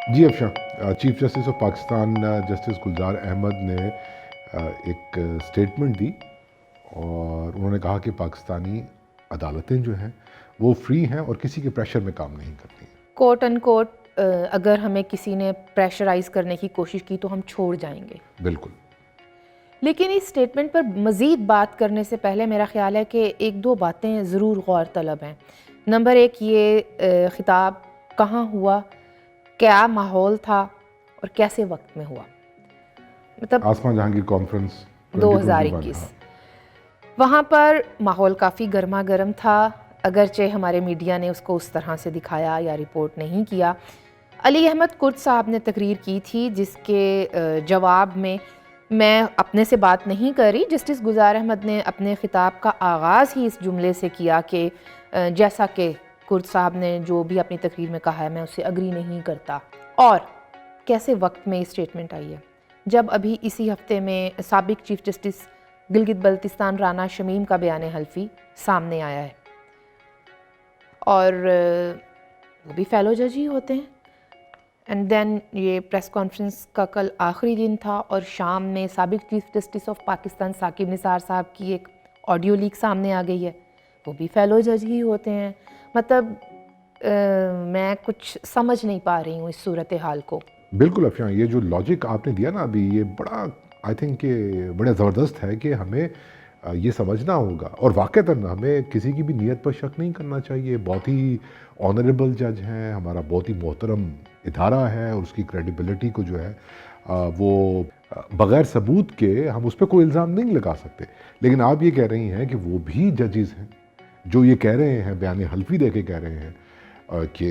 G Afshan, chief justice of Pakistan justice Gulzar Ahmed نے ایک statement دی اور انہوں نے کہا کہ پاکستانی عدالتیں جو ہیں وہ فری ہیں اور کسی کے پریشر میں کام نہیں کرتی ہیں۔ کوٹ ان کوٹ اگر ہمیں کسی نے پریشرائز کرنے کی کوشش کی تو ہم چھوڑ جائیں گے۔ بالکل۔ لیکن اس سٹیٹمنٹ پر مزید بات کرنے سے پہلے میرا خیال ہے کہ ایک دو باتیں ضرور غور طلب ہیں۔ نمبر ایک، یہ خطاب کہاں ہوا، کیا ماحول تھا اور کیسے وقت میں ہوا؟ مطلب آسمان جہانگیر کانفرنس 2021 وہاں پر ماحول کافی گرما گرم تھا، اگرچہ ہمارے میڈیا نے اس کو اس طرح سے دکھایا یا رپورٹ نہیں کیا۔ علی احمد کرد صاحب نے تقریر کی تھی جس کے جواب میں اپنے سے بات نہیں کر رہی، جسٹس گلزار احمد نے اپنے خطاب کا آغاز ہی اس جملے سے کیا کہ جیسا کہ کرد صاحب نے جو بھی اپنی تقریر میں کہا ہے میں اسے اگری نہیں کرتا۔ اور کیسے وقت میں یہ سٹیٹمنٹ آئی ہے جب ابھی اسی ہفتے میں سابق چیف جسٹس گلگت بلتستان رانا شمیم کا بیان حلفی سامنے آیا ہے، اور وہ بھی فیلو جج ہی ہوتے ہیں۔ اینڈ دین یہ پریس کانفرنس کا کل آخری دن تھا اور شام میں سابق chief justice of Pakistan Saqib Nisar صاحب کی ایک آڈیو لیک سامنے آ گئی ہے، وہ بھی فیلو جج ہی ہوتے ہیں۔ مطلب میں کچھ سمجھ نہیں پا رہی ہوں اس صورتحال کو۔ بالکل افشاں، یہ جو لاجک آپ نے دیا نا ابھی، یہ بڑا آئی تھنک کہ بڑا زبردست ہے کہ ہمیں یہ سمجھنا ہوگا، اور واقعتاً ہمیں کسی کی بھی نیت پر شک نہیں کرنا چاہیے۔ بہت ہی آنریبل جج ہیں، ہمارا بہت ہی محترم ادارہ ہے، اور اس کی کریڈیبلٹی کو جو ہے وہ بغیر ثبوت کے ہم اس پہ کوئی الزام نہیں لگا سکتے۔ لیکن آپ یہ کہہ رہی ہیں کہ وہ بھی ججز ہیں جو یہ کہہ رہے ہیں، بیان حلفی دے کے کہہ رہے ہیں کہ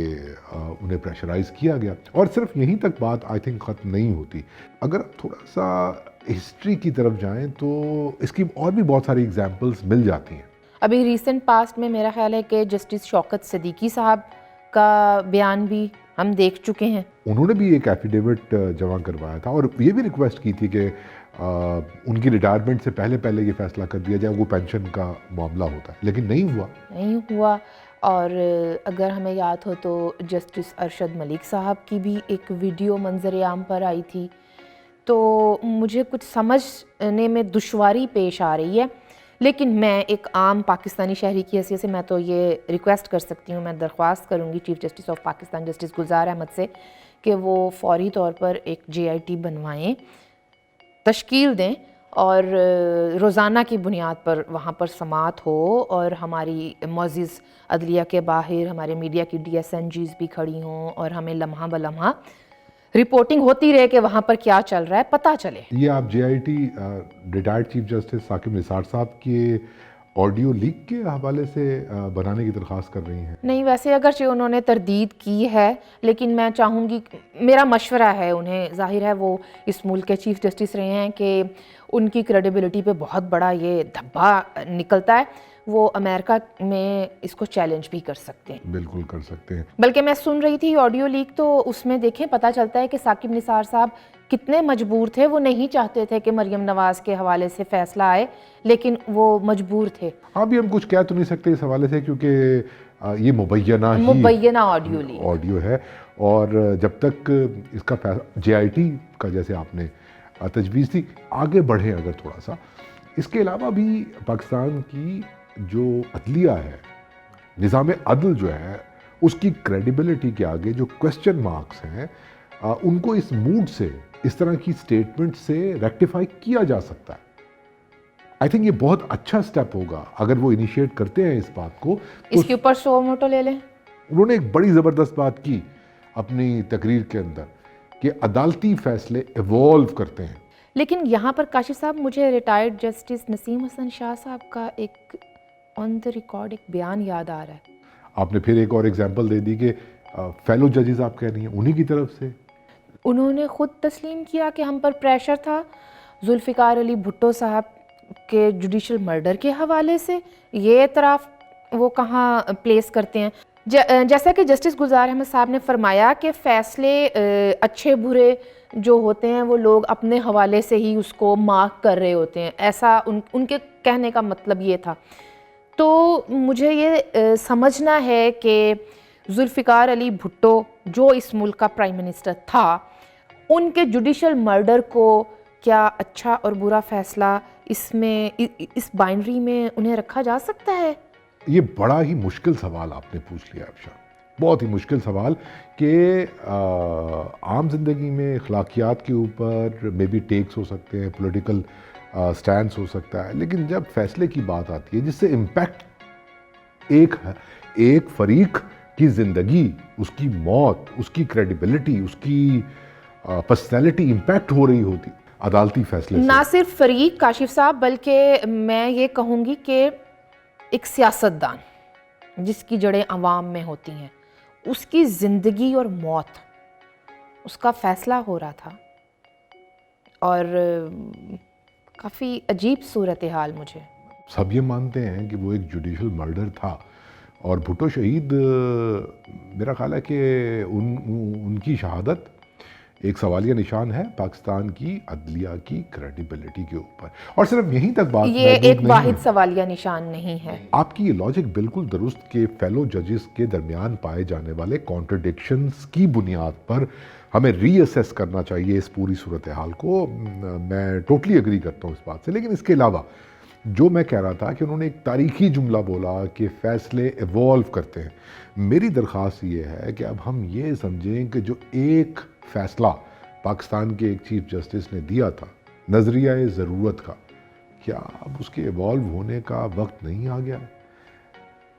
انہیں پریشرائز کیا گیا، اور صرف یہیں تک بات آئی تھنک ختم نہیں ہوتی۔ اگر تھوڑا سا ہسٹری کی طرف جائیں تو اس کی اور بھی بہت ساری اگزامپلس مل جاتی ہیں۔ ابھی ریسنٹ پاسٹ میں میرا خیال ہے کہ جسٹس شوکت صدیقی صاحب کا بیان بھی ہم دیکھ چکے ہیں۔ انہوں نے بھی ایک ایفیڈیوٹ جمع کروایا تھا اور یہ بھی ریکویسٹ کی تھی کہ ان کی ریٹائرمنٹ سے پہلے یہ فیصلہ کر دیا جائے، وہ پینشن کا معاملہ ہوتا ہے، لیکن نہیں ہوا۔ اور اگر ہمیں یاد ہو تو جسٹس ارشد ملک صاحب کی بھی ایک ویڈیو منظر عام پر آئی تھی، تو مجھے کچھ سمجھنے میں دشواری پیش آ رہی ہے۔ لیکن میں ایک عام پاکستانی شہری کی حیثیت سے میں تو یہ ریکویسٹ کر سکتی ہوں، میں درخواست کروں گی chief justice of Pakistan justice Gulzar Ahmed سے کہ وہ فوری طور پر ایک JIT بنوائیں، تشکیل دیں، اور روزانہ کی بنیاد پر وہاں پر سماعت ہو، اور ہماری معزز عدلیہ کے باہر ہمارے میڈیا کی DSNGs بھی کھڑی ہوں، اور ہمیں لمحہ بلمحہ رپورٹنگ ہوتی رہے کہ وہاں پر کیا چل رہا ہے، پتہ چلے۔ یہ آپ JIT retired chief justice Saqib Nisar صاحب کے آڈیو لیک کے حوالے سے بنانے کی درخواست کر رہی ہیں؟ نہیں، ویسے اگرچہ انہوں نے تردید کی ہے، لیکن میں چاہوں گی، میرا مشورہ ہے انہیں، ظاہر ہے وہ اس ملک کے چیف جسٹس رہے ہیں، کہ ان کی کریڈیبلٹی پہ بہت بڑا یہ دھبا نکلتا ہے، وہ امریکہ میں اس کو چیلنج بھی کر سکتے ہیں۔ بالکل کر سکتے ہیں۔ بلکہ میں سن رہی تھی آڈیو لیک، تو اس میں دیکھیں پتہ چلتا ہے کہ ثاقب نثار صاحب کتنے مجبور تھے، وہ نہیں چاہتے تھے کہ مریم نواز کے حوالے سے فیصلہ آئے، لیکن وہ مجبور تھے۔ ابھی ہم کچھ کہہ تو نہیں سکتے اس حوالے سے، کیونکہ یہ مبینہ آڈیو ہے، اور جب تک اس کا JIT کا جیسے آپ نے تجویز تھی آگے بڑھیں اگر تھوڑا سا۔ اس کے علاوہ بھی پاکستان کی جو عدلیہ ہے، نظام عدل جو ہے، اس کی کریڈیبلٹی کے آگے جو کوسچن مارکس ہیں، ان کو اس موڈ سے، اس طرح کی سٹیٹمنٹ سے ریکٹیفائی کیا جا سکتا ہے۔ آئی تھنک یہ بہت اچھا سٹیپ ہوگا اگر وہ انیشیٹ کرتے ہیں اس بات کو۔ اس کے اوپر سو موٹو لے لیں۔ انہوں نے ایک بڑی زبردست بات کی اپنی تقریر کے اندر کہ عدالتی فیصلے ایوالو کرتے ہیں۔ لیکن یہاں پر کاشف صاحب، مجھے ریٹائرڈ جسٹس نسیم حسن شاہ صاحب کا ایک آن دا ریکارڈ ایک بیان یاد آ رہا ہے۔ آپ نے پھر ایک اور ایگزامپل دے دی کہ فیلو ججز آپ کہہ رہی ہیں انہی کی طرف سے انہوں نے خود تسلیم کیا کہ ہم پر پریشر تھا ذوالفقار علی بھٹو صاحب کے جوڈیشل مرڈر کے حوالے سے۔ یہ اعتراف وہ کہاں پلیس کرتے ہیں؟ جیسا کہ جسٹس گلزار احمد صاحب نے فرمایا کہ فیصلے اچھے برے جو ہوتے ہیں وہ لوگ اپنے حوالے سے ہی اس کو مارک کر رہے ہوتے ہیں، ایسا ان کے کہنے کا مطلب یہ تھا۔ تو مجھے یہ سمجھنا ہے کہ ذوالفقار علی بھٹو جو اس ملک کا پرائم منسٹر تھا، ان کے جوڈیشل مرڈر کو کیا اچھا اور برا فیصلہ اس بائنری میں انہیں رکھا جا سکتا ہے؟ یہ بڑا ہی مشکل سوال آپ نے پوچھ لیا افشان، بہت ہی مشکل سوال کہ عام زندگی میں اخلاقیات کے اوپر مے بی ٹیکس ہو سکتے ہیں، پولیٹیکل سٹینڈس ہو سکتا ہے، لیکن جب فیصلے کی بات آتی ہے جس سے امپیکٹ ایک فریق کی زندگی، اس کی موت، اس کی کریڈیبلٹی، اس کی پرسنالٹی امپیکٹ ہو رہی ہوتی عدالتی فیصلے سے، نہ صرف فریق کاشف صاحب، بلکہ میں یہ کہوں گی کہ ایک سیاست دان جس کی جڑیں عوام میں ہوتی ہیں، اس کی زندگی اور موت، اس کا فیصلہ ہو رہا تھا، اور کافی عجیب صورتحال مجھے۔ سب یہ مانتے ہیں کہ وہ ایک جوڈیشل مرڈر تھا، اور بھٹو شہید میرا خیال ہے کہ ان کی شہادت ایک سوالیہ نشان ہے پاکستان کی عدلیہ کی کریڈیبلٹی کے اوپر، اور صرف یہیں تک بات یہ محدود ایک نہیں واحد ہے۔ سوالیہ نشان نہیں ہے۔ آپ کی یہ لاجک بالکل درست کہ فیلو ججز کے درمیان پائے جانے والے کانٹرڈکشنز کی بنیاد پر ہمیں ری اسیس کرنا چاہیے اس پوری صورتحال کو، میں ٹوٹلی اگری کرتا ہوں اس بات سے، لیکن اس کے علاوہ جو میں کہہ رہا تھا کہ انہوں نے ایک تاریخی جملہ بولا کہ فیصلے ایوالو کرتے ہیں، میری درخواست یہ ہے کہ اب ہم یہ سمجھیں کہ جو ایک فیصلہ پاکستان کے ایک چیف جسٹس نے دیا تھا نظریہ ضرورت کا، کیا اب اس کے ایوالو ہونے کا وقت نہیں آ گیا؟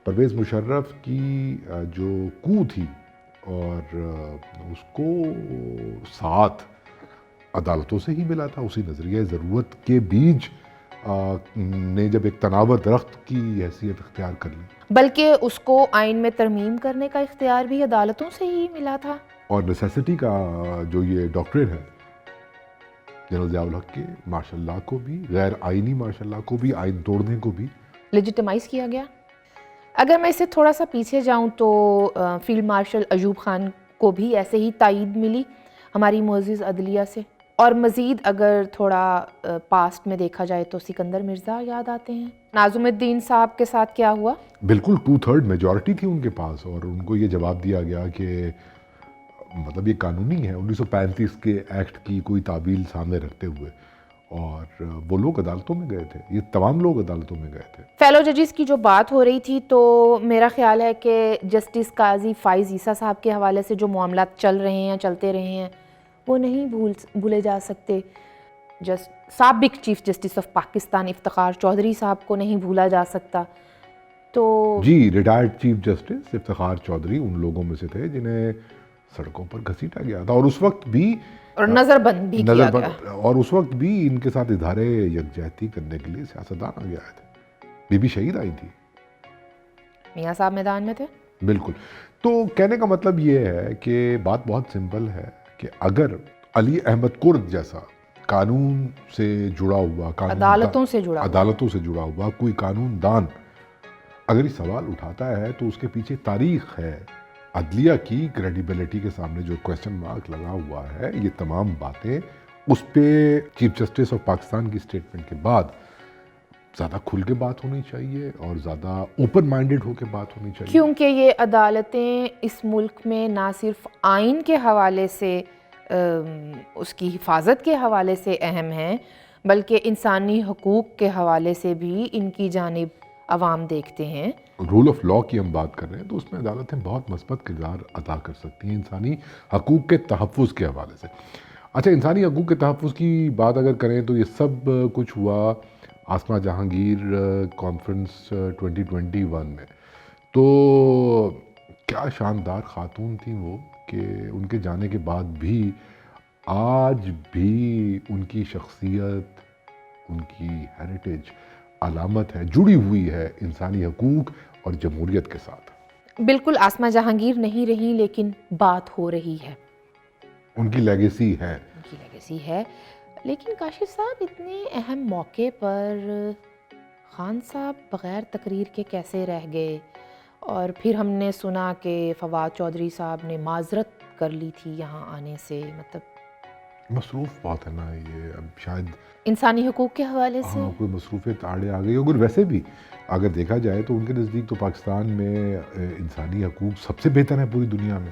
پرویز مشرف کی جو کو تھی اور اس کو ساتھ عدالتوں سے ہی ملا تھا، اسی نظریہ ضرورت کے بیج نے جب ایک تناور درخت کی حیثیت اختیار کر لی، بلکہ اس کو آئین میں ترمیم کرنے کا اختیار بھی عدالتوں سے ہی ملا تھا۔ اور نیسیسٹی کا جو یہ ڈاکٹرین ہے جنرل ضیاء الحق کے، مارشل لاء کو بھی، غیر آئینی مارشل لاء کو بھی، آئین توڑنے کو بھی لیجیٹمائز کیا گیا۔ اگر میں اسے تھوڑا سا پیچھے جاؤں تو فیلڈ مارشل ایوب خان کو بھی ایسے ہی تائید ملی ہماری معزز عدلیہ سے، اور مزید اگر تھوڑا پاسٹ میں دیکھا جائے تو سکندر مرزا یاد آتے ہیں۔ ناظم الدین صاحب کے ساتھ کیا ہوا؟ بالکل 2/3 میجورٹی تھی ان کے پاس، اور ان کو یہ جواب دیا گیا کہ مطلب یہ قانونی ہے 1935 کے ایکٹ کی کوئی تعویل سامنے رکھتے ہوئے، اور وہ لوگ عدالتوں میں گئے تھے، یہ تمام لوگ عدالتوں میں گئے تھے۔ فیلو ججز کی جو بات ہو رہی تھی تو میرا خیال ہے کہ جسٹس قاضی فائز عیسیٰ صاحب کے حوالے سے جو معاملات چل رہے ہیں، چلتے رہے ہیں، وہ نہیں بھولے جا سکتے۔ سابق chief justice of Pakistan Iftikhar Chaudhry صاحب کو نہیں بھولا جا سکتا۔ تو جی، retired chief justice Iftikhar Chaudhry ان لوگوں میں سے تھے جنہیں سڑکوں پر گھسیٹا گیا تھا، اور اس وقت بھی اور نظر بند بھی کیا گیا، اور اس وقت بھی ان کے ساتھ اظہار یکجہتی کرنے کے لیے سیاستدان آگے آئے تھے، بی بی شہید آئی تھی، میاں صاحب میدان میں تھے۔ بالکل۔ تو کہنے کا مطلب یہ ہے کہ بات بہت سمپل ہے کہ اگر علی احمد کرد جیسا قانون سے جڑا ہوا، عدالتوں سے جڑا ہوا کوئی قانون دان اگر یہ سوال اٹھاتا ہے تو اس کے پیچھے تاریخ ہے، عدلیہ کی کریڈیبلٹی کے سامنے جو کویسچن مارک لگا ہوا ہے، یہ تمام باتیں اس پہ چیف جسٹس آف پاکستان کی سٹیٹمنٹ کے بعد زیادہ کھل کے بات ہونی چاہیے اور زیادہ اوپن مائنڈڈ ہو کے بات ہونی چاہیے، کیونکہ یہ عدالتیں اس ملک میں نہ صرف آئین کے حوالے سے اس کی حفاظت کے حوالے سے اہم ہیں، بلکہ انسانی حقوق کے حوالے سے بھی ان کی جانب عوام دیکھتے ہیں۔ رول آف لاء کی ہم بات کر رہے ہیں تو اس میں عدالتیں بہت مثبت کردار ادا کر سکتی ہیں انسانی حقوق کے تحفظ کے حوالے سے۔ اچھا، انسانی حقوق کے تحفظ کی بات اگر کریں تو یہ سب کچھ ہوا آسما جہانگیر کانفرنس 2021 میں، تو کیا شاندار خاتون تھیں وہ کہ ان کے جانے کے بعد بھی آج بھی ان کی شخصیت، ان کی ہیریٹیج علامت ہے، جڑی ہوئی ہے انسانی حقوق اور جمہوریت کے ساتھ۔ بالکل آسما جہانگیر نہیں رہی، لیکن بات ہو رہی ہے، ان کی لیگیسی ہے، لیکن کاشف صاحب اتنے اہم موقع پر خان صاحب بغیر تقریر کے کیسے رہ گئے؟ اور پھر ہم نے سنا کہ فواد چودھری صاحب نے معذرت کر لی تھی یہاں آنے سے، مطلب مصروف بات ہے نا یہ، اب شاید انسانی حقوق کے حوالے سے کوئی مصروفیت آڑے آ گئی، اور ویسے بھی اگر دیکھا جائے تو ان کے نزدیک تو پاکستان میں انسانی حقوق سب سے بہتر ہیں پوری دنیا میں،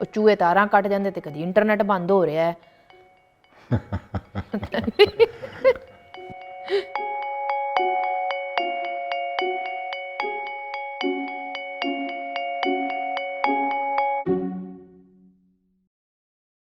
ਉਹ ਚੂਹੇ ਤਾਰਾਂ ਕੱਟ ਜਾਂਦੇ ਤੇ ਕਦੀ ਇੰਟਰਨੈਟ ਬੰਦ ਹੋ ਰਿਹਾ ਹੈ।